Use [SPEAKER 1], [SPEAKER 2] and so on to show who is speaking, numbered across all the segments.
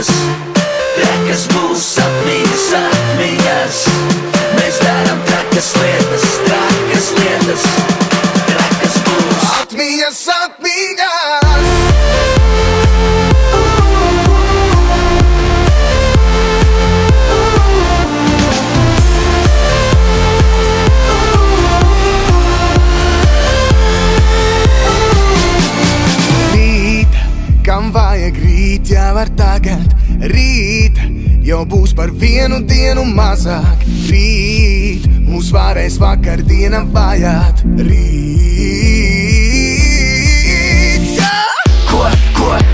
[SPEAKER 1] lietas, trakas būs atmiņas, atmiņas. Mēs darām trakas lietas, trakas lietas, trakas būs
[SPEAKER 2] atmiņas, atmiņas. Kam vajag rīt, jau var tagad. Rīt jau būs par vienu dienu mazāk. Rīt mūs varēs vakardiena vajāt. Rīt, yeah!
[SPEAKER 1] Ko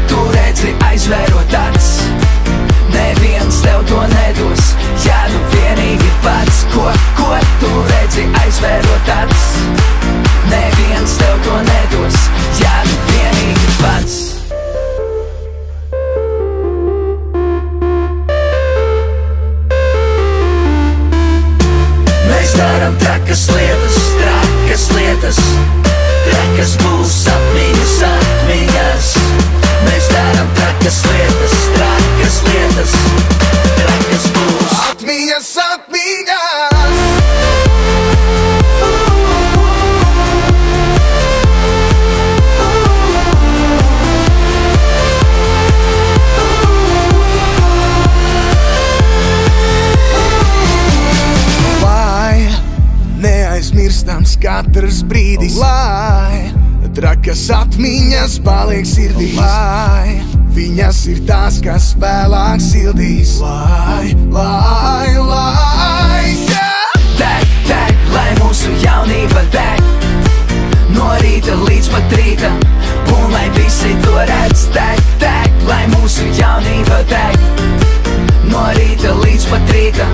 [SPEAKER 1] tu redzi aizvērot acis? Neviens tev to nedos, ja nu vienīgi pats. Ko tu redzi aizvērot acis? Neviens tev to nedos, ja nu vienīgi pats. Daram trakas lietas, trakas lietas, trakas būs atmiņas, atmiņas. Mēs daram trakas lietas, trakas lietas, trakas būs
[SPEAKER 2] atmiņas, atmiņas. Neaizmirstams katrs brīdis, lai trakas atmiņas paliek sirdīs, lai viņas ir tās, kas vēlāk sildīs. Lai, yeah!
[SPEAKER 1] Deg, lai mūsu jaunība deg, no rīta līdz pat rītam, un lai visi to redz. Deg, lai mūsu jaunība deg, no rīta līdz pat rītam,